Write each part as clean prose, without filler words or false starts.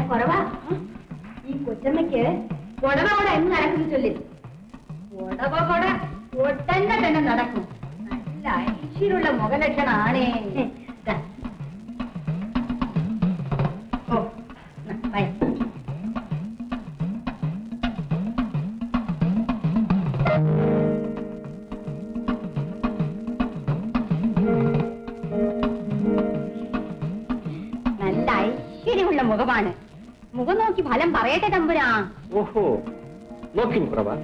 കുറവാ ഈ കൊച്ചമ്മയ്ക്ക് കൊടവ കൂടെ എന്ന് നടക്കുന്നു ചൊല്ലി കൊടവ കൂടെ ഒട്ടന്നെ തന്നെ നടക്കും. നല്ല ഐശ്വര്യമുള്ള മുഖലക്ഷണാണേ. നല്ല ഐശ്വര്യമുള്ള മുഖമാണ്. മുഖം നോക്കി ഫലം പറയട്ടെ തമ്പുരാ. ഓഹോ, നോക്കി കുറവാ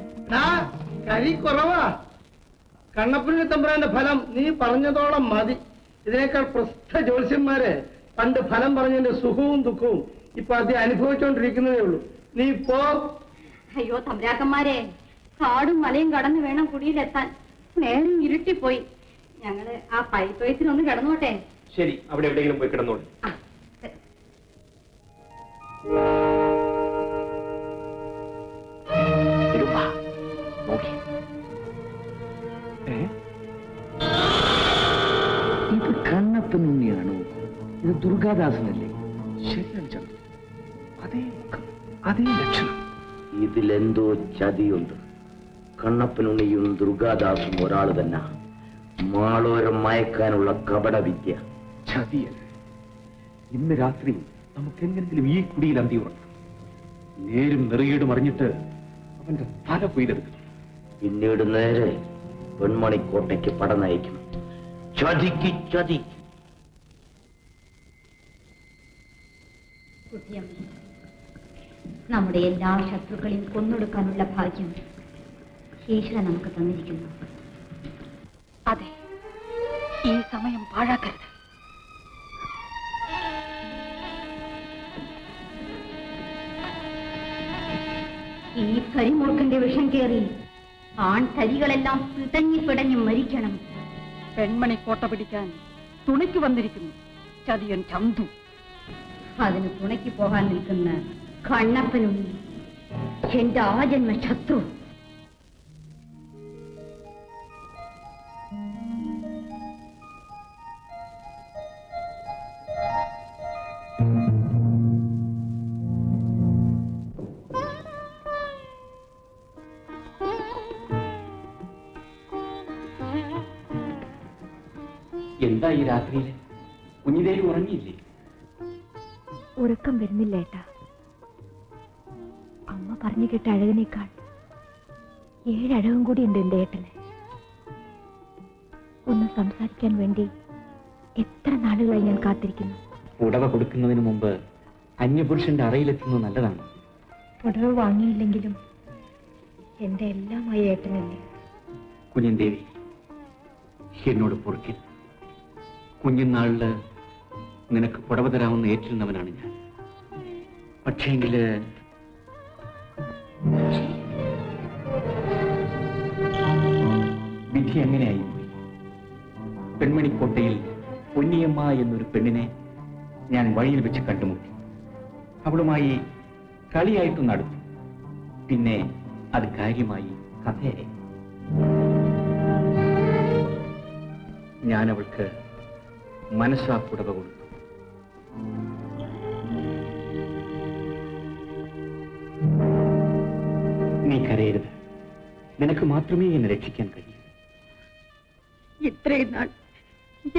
കരി കുറവാ. കണ്ണപ്പുണ്ണി തമ്പുരാന്റെ ഫലം നീ പറഞ്ഞതോളം മതി. ഇതിനേക്കാൾ പ്രസിദ്ധ ജ്യോത്സ്യന്മാര് പണ്ട് ഫലം പറഞ്ഞതിന്റെ സുഖവും ദുഃഖവും ഇപ്പൊ അത് അനുഭവിച്ചുകൊണ്ടിരിക്കുന്നതേ ഉള്ളൂ. നീ പോ. അയ്യോ തമ്പുരാക്കന്മാരെ, കാടും മലയും കടന്നു വേണം കുടിയിലെത്താൻ. നേരം ഇരുട്ടിപ്പോയി. ഞങ്ങള് ആ പൈത്വയത്തിനൊന്ന് കിടന്നോട്ടെ. ശരി, അവിടെ എവിടെയെങ്കിലും പോയി കിടന്നോളൂ. ഇത് കണ്ണപ്പനുണ്ണിയാണോ? ഇത് ദുർഗാദാസനല്ലേ? ശരിയാണ് ചന്ദ്ര, അതേ ലക്ഷണം. ഇതിലെന്തോ ചതിയുണ്ട്. കണ്ണപ്പനുണ്ണിയും ദുർഗാദാസും ഒരാൾ തന്നെ. മാളോരം മയക്കാനുള്ള കപട വിദ്യ. ചതിയല്ല. ഇന്ന് രാത്രി നമുക്ക് എങ്ങനെങ്കിലും ഈ കുടിയിൽ അന്തി ഉറങ്ങാം. നേരും നെറിയേടും അറിഞ്ഞിട്ട് അവന്റെ തല കൊയ്തെടുക്കണം. പിന്നീട് നേരെ പെൺമണിക്കോട്ടയ്ക്ക് പടനയിക്കും. ചതിക്ക് ചതി. നമ്മുടെ എല്ലാ ശത്രുക്കളെയും കൊന്നൊടുക്കാനുള്ള ഭാഗ്യം ഈശ്വരൻ നമുക്ക് തന്നിരിക്കുന്നു. അതെ, ഈ സമയം പാഴാക്കരുത്. ഈ കരിമൂർഖന്റെ വിഷം കയറി ആൺതരികളെല്ലാം പിടഞ്ഞു മരിക്കണം. പെൺമണിക്കോട്ട പിടിക്കാൻ തുണയ്ക്ക് വന്നിരിക്കുന്നു ചതിയൻ ചന്തു. അതിന് തുണയ്ക്ക് പോകാൻ നിൽക്കുന്ന കണ്ണപ്പനുണ്ണി എന്റെ ആജന്മ ശത്രു. എന്താ ഈ രാത്രിയില് കുഞ്ഞിദേവി ഉറങ്ങിയില്ലേ? ഉറക്കം വരുന്നില്ല ഏട്ടാ. അമ്മ പറഞ്ഞു കേട്ട അഴകിനേക്കാൾ 7 അഴകും കൂടി ഉണ്ട് എന്റെ ഏട്ടന്. ഒന്ന് സംസാരിക്കാൻ വേണ്ടി എത്ര നാളുകളായി ഞാൻ കാത്തിരിക്കുന്നു. പുടവ കൊടുക്കുന്നതിന് മുമ്പ് അന്യപുരുഷന്റെ അറയിലെത്തുന്നത് നല്ലതാണ്. പുടവ വാങ്ങിയില്ലെങ്കിലും എന്റെ എല്ലാമായി ഏട്ടനല്ലേ. കുഞ്ഞൻദേവി, എന്നോട് പൊറുക്കിൽ. കുഞ്ഞുനാളില് നിനക്ക് പുടവ തരാമെന്ന് ഏറ്റിരുന്നവനാണ് ഞാൻ. പക്ഷേങ്കില് വിധി എങ്ങനെയായി പോയി. പെൺമണിക്കോട്ടയിൽ പൊന്നിയമ്മ എന്നൊരു പെണ്ണിനെ ഞാൻ വഴിയിൽ വെച്ച് കണ്ടുമുട്ടി. അവളുമായി കളിയായിട്ടും നടത്തി. പിന്നെ അത് കാര്യമായി കഥയായി. ഞാൻ അവൾക്ക് മനസ്സാ പുടവ കൊടുത്തു. നീ കരയരുത്. നിനക്ക് മാത്രമേ എന്നെ രക്ഷിക്കാൻ കഴിയൂ. ഇത്രയും നാൾ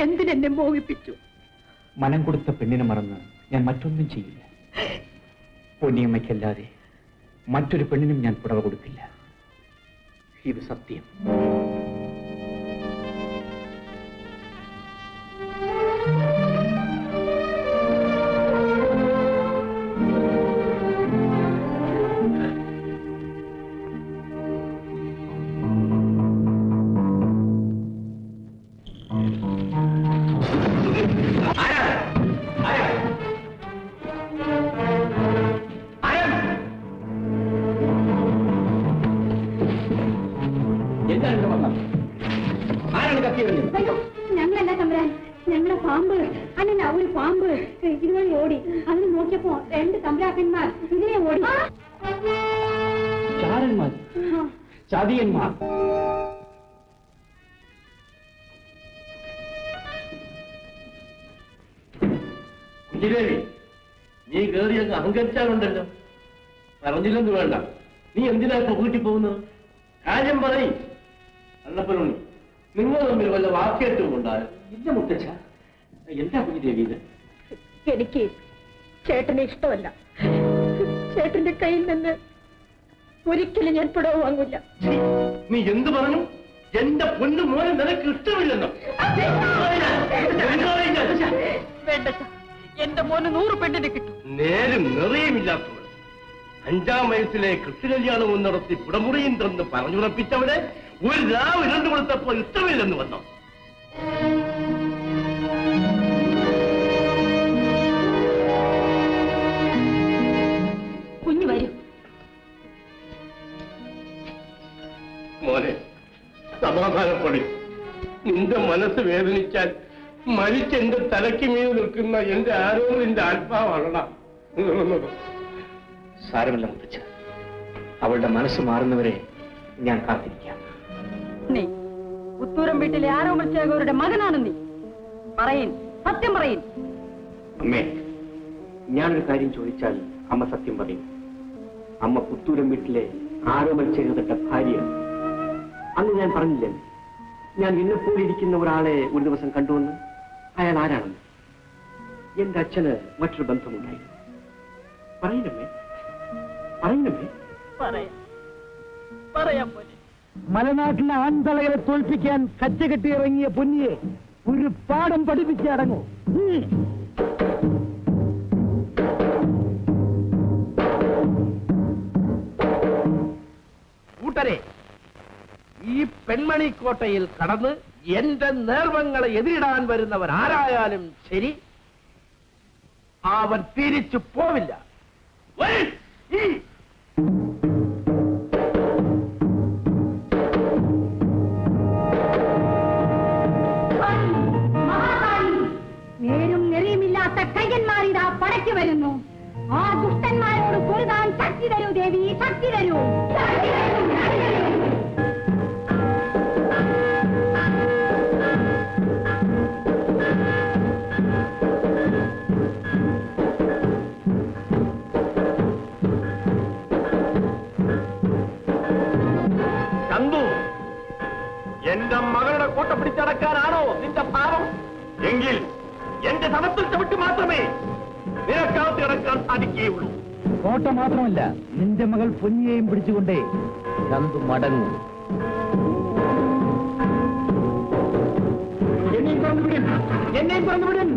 എന്തിനെന്നെ മോഹിപ്പിച്ചു? മനം കൊടുത്ത പെണ്ണിനെ മറന്ന് ഞാൻ മറ്റൊന്നും ചെയ്യില്ല. പൊന്നിയമ്മയ്ക്കല്ലാതെ മറ്റൊരു പെണ്ണിനും ഞാൻ പുടവ കൊടുക്കില്ല. ഇത് സത്യം. ഞങ്ങളല്ല തമ്പുരാൻ, ഞങ്ങളുടെ പാമ്പ് അല്ല ഒരു പാമ്പ് ഇതുവഴി ഓടി. അതിന് നോക്കിയപ്പോ 2 തമ്പുരാക്കന്മാർ ഇതിനെ ഓടി. ചാരന്മാർ, ചതിയന്മാർ. കുഞ്ഞിദേവി, നീ കയറി അങ്ങ് അഹങ്കരിച്ചാലുണ്ടല്ലോ. പറഞ്ഞില്ലെന്ന് വേണ്ട. നീ എന്തിനാ ഇപ്പൊ വീട്ടിൽ പോകുന്നത്? കാര്യം പറയും. കണ്ണപ്പനുണ്ണി, നിങ്ങൾ തമ്മിൽ വല്ല വാക്കേറ്റവും ഉണ്ടായോ? ഇല്ല മുത്തച്ഛ, എന്താ കുഞ്ഞിദേവി ഇത്? എനിക്ക് ചേട്ടനെ ഇഷ്ടമല്ല. ചേട്ടന്റെ കയ്യിൽ നിന്ന് ഒരിക്കലും ഞാൻ പിടവ് വാങ്ങില്ല. നീ എന്ത് പറഞ്ഞു? എന്റെ പൊന്നു മോനെ നിനക്ക് ഇഷ്ടമില്ലെന്നോ? വേണ്ട, എന്റെ മോന് 100 പെണ്ണിനെ കിട്ടും. നേരും നിറയുമില്ലാത്തവൾ. 5ാം വയസ്സിലെ കൃഷ്ണകല്യാണവും നടത്തി പുടമുറിയും തന്ന് പറഞ്ഞുറപ്പിച്ചവരെ ഒരു രാവ് 2 കൊടുത്തപ്പോൾ ഇഷ്ടമില്ലെന്ന് വന്നോ? കുഞ്ഞു വരും. മോനെ, സമാധാനപ്പെടും. നിന്റെ മനസ്സ് വേദനിച്ചാൽ മരിച്ചെന്റെ തലയ്ക്ക് മീത് നിൽക്കുന്ന എന്റെ ആരോഗ്യന്റെ ആത്മാവാണടാ. സാരമില്ല മുത്തച്ഛ, അവളുടെ മനസ്സ് മാറുന്നവരെ ഞാൻ കാത്തിരിക്കാം. നീ പുത്തൂരം വീട്ടിലെ ആരോമൽച്ചേകരുടെ മകനാണ്. നീ പറയൻ, സത്യം പറയൻ. അമ്മേ, ഞാനൊരു കാര്യം ചോദിച്ചാൽ അമ്മ സത്യം പറയും. അമ്മ പുത്തൂരം വീട്ടിലെ ആരോമൽച്ചേകരുടെ ഭാര്യയാണ്. അന്ന് ഞാൻ പറഞ്ഞില്ലേ, ഞാൻ എന്നെപ്പോലെ ഇരിക്കുന്ന ഒരാളെ ഒരു ദിവസം കണ്ടുവന്ന്. അയാൾ ആരാണെന്ന്? എന്റെ അച്ഛന് മറ്റൊരു ബന്ധമുണ്ടായിരുന്നു. പറയുന്നമ്മേ, പറയുന്നമ്മേ. പറയാം പോലെ മലനാട്ടിലെ ആൺതളകളെ തോൽപ്പിക്കാൻ കച്ചകെട്ടി ഇറങ്ങിയ പൊന്നിയെ ഒരു പാഠം പഠിപ്പിച്ചടങ്ങൂ. കൂട്ടരെ, ഈ പെൺമണിക്കോട്ടയിൽ കടന്ന് എന്റെ നേർവങ്ങളെ എതിരിടാൻ വരുന്നവൻ ആരായാലും ശരി, അവൻ തിരിച്ചു പോവില്ല. നേരും നെറിയുമില്ലാത്ത കയ്യന്മാരിതാ പടയ്ക്ക് വരുന്നു. ആ ദുഷ്ടന്മാരോട് പൊരുതാൻ ശക്തി തരൂ ദേവി, ശക്തി തരൂ. ചന്തു, എന്റെ മകളുടെ കോട്ട പിടിച്ചടക്കാനാണോ നിന്റെ ഭാവം? എങ്കിൽ എന്റെ സമത്തിൽ ചവിട്ടി മാത്രമേ നിനക്കകത്ത് കിടക്കാൻ സാധിക്കുകയുള്ളൂ. കോട്ട മാത്രമല്ല, നിന്റെ മകൾ പൊന്നിയെയും പിടിച്ചുകൊണ്ടേ ചന്തു മടങ്ങും. എന്നെയും പറഞ്ഞുവിടും, എന്നെയും പറഞ്ഞുവിടും.